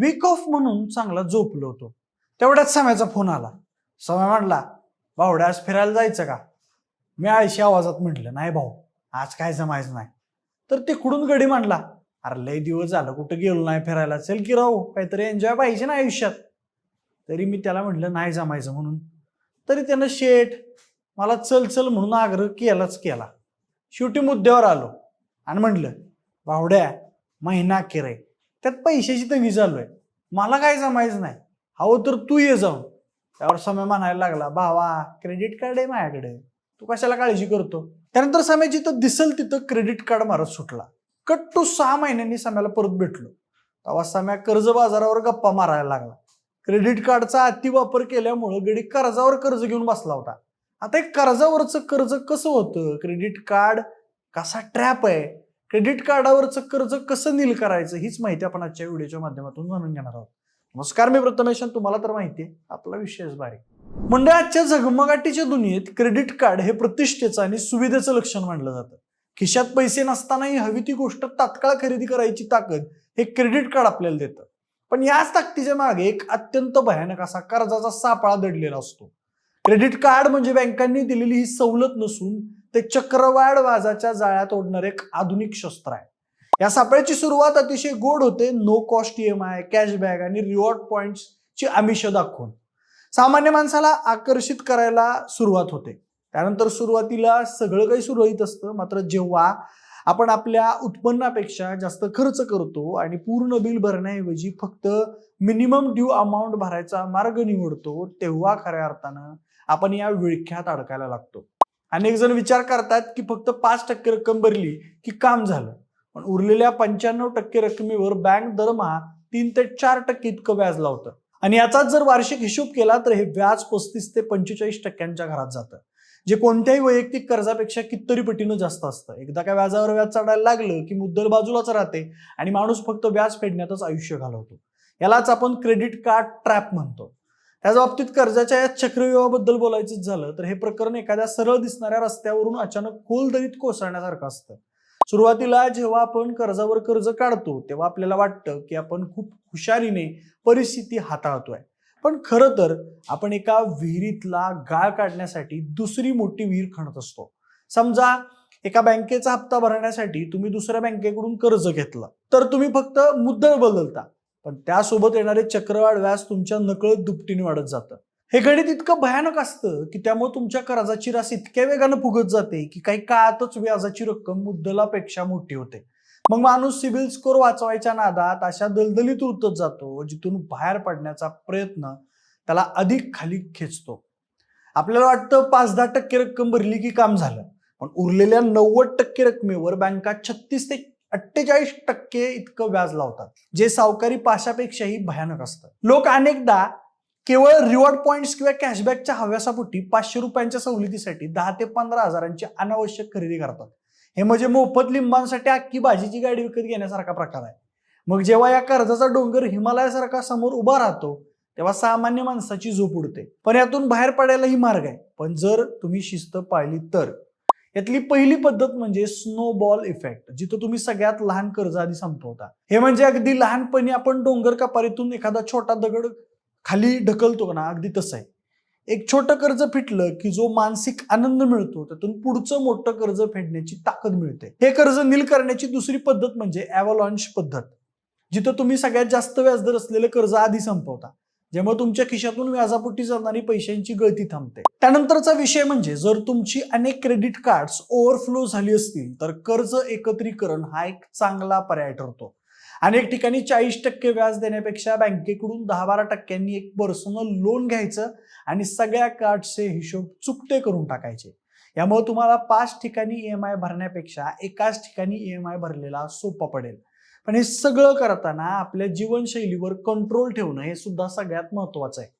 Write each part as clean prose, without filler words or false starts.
Weak of म्हणून चांगला झोपलो होतो. तेवढ्यात सम्याचा फोन आला. सम्या म्हणला, भावड्या आज फिरायला जायचं का? मी आळशी आवाजात म्हटलं, नाही भाऊ, आज काय जमायचं नाही. तर तिकडून गडी म्हणला, अरे लय दिवस झालं कुठं गेलो नाही फिरायला, चल की राहू, काहीतरी एन्जॉय पाहिजे ना आयुष्यात. तरी मी त्याला म्हटलं नाही जमायचं म्हणून. तरी त्यानं शेठ मला चल चल म्हणून आग्रह केलाच केला. शेवटी मुद्द्यावर आलो आणि म्हटलं, भावड्या महिना अखेर आहे, त्यात पैशाची तंगी चालू आहे, मला काय जमायचं नाही, हवं तर तू ये जाऊन. त्यावर समय म्हणायला लागला, भावा क्रेडिट कार्ड आहे माझ्याकडे, तू कशाला काळजी करतो. त्यानंतर समय जिथं दिसल तिथं क्रेडिट कार्ड मारत सुटला. कट टू 6 महिन्यांनी सम्याला परत भेटलो. तेव्हा सम्या कर्ज बाजारावर गप्पा मारायला लागला. क्रेडिट कार्डचा अतिवापर केल्यामुळे गडी कर्जावर कर्ज घेऊन बसला होता. आता एक कर्जावरचं कर्ज कसं होतं, क्रेडिट कार्ड कसा ट्रॅप आहे, क्रेडिट कार्डावरचं कर्ज कसं नील करायचं, हीच माहिती आपण आजच्या व्हिडिओच्या माध्यमातून जाणून घेणार आहोत. नमस्कार, मी प्रथमेश, तुम्हाला तर माहिती आहे आपला विषयच भारी. म्हणजे आजच्या झगमगाटीच्या दुनियेत क्रेडिट कार्ड हे प्रतिष्ठेचं आणि सुविधेचं लक्षण मानलं जातं. खिशात पैसे नसतानाही हवी ती गोष्ट तात्काळ खरेदी करायची ताकद हे क्रेडिट कार्ड आपल्याला देतं. पण याच ताकदीच्या मागे एक अत्यंत भयानक असा कर्जाचा सापळा दडलेला असतो. क्रेडिट कार्ड म्हणजे बँकांनी दिलेली ही सवलत नसून ते चक्रवाढ व्याजाच्या जाळ्यात ओढणारे एक आधुनिक शस्त्र आहे. या सापळ्याची सुरुवात अतिशय गोड होते, नो कॉस्ट EMI, कॅशबॅक आणि रिवॉर्ड पॉइंट्सची आमिष दाखवून सामान्य माणसाला आकर्षित करायला सुरुवात होते. त्यानंतर सुरुवातीला सगळं काही सुरळीत असतं, मात्र जेव्हा आपण आपल्या उत्पन्नापेक्षा जास्त खर्च करतो आणि पूर्ण बिल भरण्याऐवजी फक्त मिनिमम ड्यू अमाऊंट भरायचा मार्ग निवडतो, तेव्हा खऱ्या अर्थानं आपण या विळख्यात अडकायला लागतो. अनेक जण विचार करतात की फक्त 5% रक्कम भरली की काम झालं, पण उरलेल्या 95% रकमेवर बँक दरमहा 3 ते 4% इतकं व्याज लावतं. आणि याचाच जर वार्षिक हिशोब केला तर हे व्याज 35 ते 45% घरात जातं, जे कोणत्याही वैयक्तिक कर्जापेक्षा कितीतरी पटीनं जास्त असतं. एकदा काय व्याजावर व्याज चढायला लागलं की मुद्दल बाजूलाच राहते आणि माणूस फक्त व्याज फेडण्यातच आयुष्य घालवतो. यालाच आपण क्रेडिट कार्ड ट्रॅप म्हणतो. त्याच बाबतीत कर्जाच्या या चक्रव्यूहाबद्दल बोलायचंच झालं तर हे प्रकरण एखाद्या सरळ दिसणाऱ्या रस्त्यावरून अचानक खोल दरीत कोसळण्यासारखं असतं. सुरुवातीला जेव्हा आपण कर्जावर कर्ज काढतो तेव्हा आपल्याला वाटतं की आपण खूप हुशारीने परिस्थिती हाताळतोय, पण खरं तर आपण एका विहिरीतला गाळ काढण्यासाठी दुसरी मोठी विहीर खणत असतो. समजा एका बँकेचा हप्ता भरण्यासाठी तुम्ही दुसऱ्या बँकेकडून कर्ज घेतलं तर तुम्ही फक्त मुद्दल बदलता, पण त्यासोबत येणारे चक्रवाढ व्याज तुमच्या नकळत दुपटीने वाढत जातं. हे गणित इतकं भयानक असतं की त्यामुळे तुमच्या कर्जाची रास इतक्या वेगानं फुगत जाते की काही काळातच व्याजाची रक्कम मुद्दलापेक्षा मोठी होते. मग माणूस सिबिल स्कोर वाचवायच्या नादात अशा दलदलीत उतरत जातो, जिथून बाहेर पडण्याचा प्रयत्न त्याला अधिक खाली खेचतो. आपल्याला वाटतं 5-10% रक्कम भरली की काम झालं, पण उरलेल्या 90% रकमेवर बँका 36 ते 48% इतकं व्याज लावतात, जे सावकारी पाशापेक्षाही भयानक असतं. लोक अनेकदा केवळ रिवॉर्ड पॉइंट्स किंवा कॅशबॅकच्या हव्यासापोटी 500 रुपयांच्या सवलतीसाठी 10 ते 15 हजारांची अनावश्यक खरेदी करतात. हे म्हणजे मोफत लिंबांसाठी अख्खी भाजीची गाडी विकत घेण्यासारखा प्रकार आहे. मग जेव्हा या कर्जाचा डोंगर हिमालयासारखा समोर उभा राहतो तेव्हा सामान्य माणसाची झोप उडते. पण यातून बाहेर पडायलाही मार्ग आहे, पण जर तुम्ही शिस्त पाळली तर. यातली पहिली पद्धत म्हणजे स्नोबॉल इफेक्ट, जिथं तुम्ही सगळ्यात लहान कर्ज आधी संपवता. हे म्हणजे अगदी लहानपणी आपण डोंगर कपारीतून एखादा छोटा दगड खाली ढकलतो ना, अगदी तसं आहे. एक छोटं कर्ज फिटलं की जो मानसिक आनंद मिळतो त्यातून पुढचं मोठं कर्ज फेडण्याची ताकद मिळते. हे कर्ज नील करण्याची दुसरी पद्धत म्हणजे ॲव्हालांच पद्धत, जिथं तुम्ही सगळ्यात जास्त व्याजदर असलेलं कर्ज आधी संपवता, ज्यामुळे तुमच्या खिशातून व्याजापोटी जाणारी पैशांची गळती थांबते. त्यानंतरचा विषय म्हणजे जर तुमची अनेक क्रेडिट कार्ड्स ओव्हरफ्लो झाली असतील तर कर्ज एकत्रीकरण हा एक चांगला पर्याय ठरतो. अनेक ठिकाणी 40% व्याज देण्यापेक्षा बँकेकडून 10-12% एक पर्सनल लोन घ्यायचं आणि सगळ्या कार्ड्सचे हिशोब चुकते करून टाकायचे. यामुळे तुम्हाला 5 ठिकाणी EMI भरण्यापेक्षा एकाच ठिकाणी EMI भरलेला सोपा पडेल. पण हे सगळं करताना आपल्या जीवनशैलीवर कंट्रोल ठेवणं हे सुद्धा सगळ्यात महत्वाचं आहे.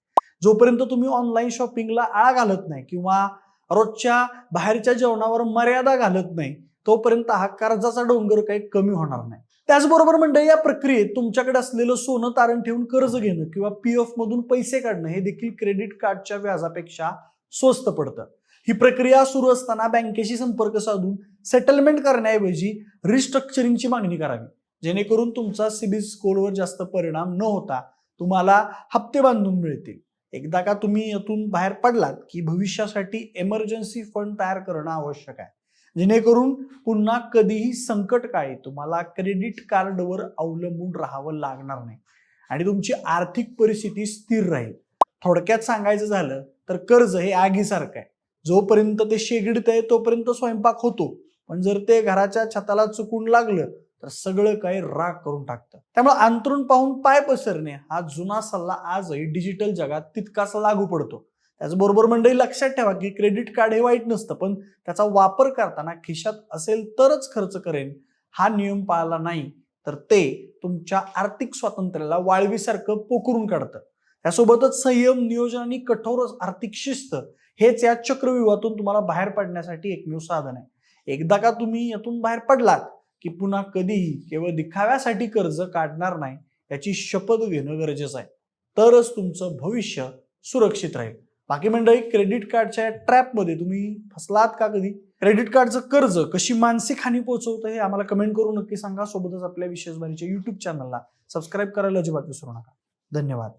जोपर्यंत तुम्ही ऑनलाईन शॉपिंगला आळा घालत नाही किंवा रोजच्या बाहेरच्या जेवणावर मर्यादा घालत नाही, तोपर्यंत हा कर्जाचा डोंगर काही कमी होणार नाही. त्याचबरोबर म्हणजे या प्रक्रियेत तुमच्याकडे असलेलं सोनं तारण ठेवून कर्ज घेणं किंवा PF मधून पैसे काढणं हे देखील क्रेडिट कार्डच्या व्याजापेक्षा स्वस्त पडतं. ही प्रक्रिया सुरू असताना बँकेशी संपर्क साधून सेटलमेंट करण्याऐवजी रिस्ट्रक्चरिंगची मागणी करावी, जेणेकरून तुमचा सिबिल स्कोरवर जास्त परिणाम न होता तुम्हाला हप्ते बांधून मिळतील. एकदा का तुम्ही यातून बाहेर पडलात की भविष्यासाठी इमर्जन्सी फंड तयार करणं आवश्यक आहे, जेणेकरून पुन्हा कधीही संकट काळी तुम्हाला क्रेडिट कार्डवर अवलंबून राहावं लागणार नाही आणि तुमची आर्थिक परिस्थिती स्थिर राहील. थोडक्यात सांगायचं झालं तर कर्ज हे आगीसारखं आहे, जोपर्यंत ते शेगडीत आहे तोपर्यंत स्वयंपाक होतो, पण जर ते घराच्या छताला चुकून लागलं तर सगळं काही राख करून टाकतं. त्यामुळे अंतरून पाहून पाय पसरणे हा जुना सल्ला आजही डिजिटल जगात तितकाच लागू पडतो. त्याचबरोबर मंडळी लक्षात ठेवा की क्रेडिट कार्ड हे वाईट नसतं, पण त्याचा वापर करताना खिशात असेल तरच खर्च करेन हा नियम पाळला नाही तर ते तुमच्या आर्थिक स्वातंत्र्याला वाळवीसारखं पोखरून काढतं. त्यासोबतच संयम, नियोजन आणि कठोर आर्थिक शिस्त हेच या चक्रव्यूहातून तुम्हाला बाहेर पडण्यासाठी एकमेव साधन आहे. एकदा का तुम्ही यातून बाहेर पडलात की पुन्हा कधीही केवळ दिखाव्यासाठी कर्ज काढणार नाही याची शपथ घेणं गरजेचं आहे. तरच तुमचं भविष्य सुरक्षित राहील. बाकी मंडळी, क्रेडिट कार्डच्या ट्रॅपमध्ये तुम्ही फसलात का कधी? क्रेडिट कार्डचं कर्ज कशी मानसिक हानी पोहोचवतं हे आम्हाला कमेंट करून नक्की सांगा. सोबतच आपल्या विशेष बारीच्या YouTube चॅनलला सबस्क्राईब करायला अजिबात विसरू नका. धन्यवाद.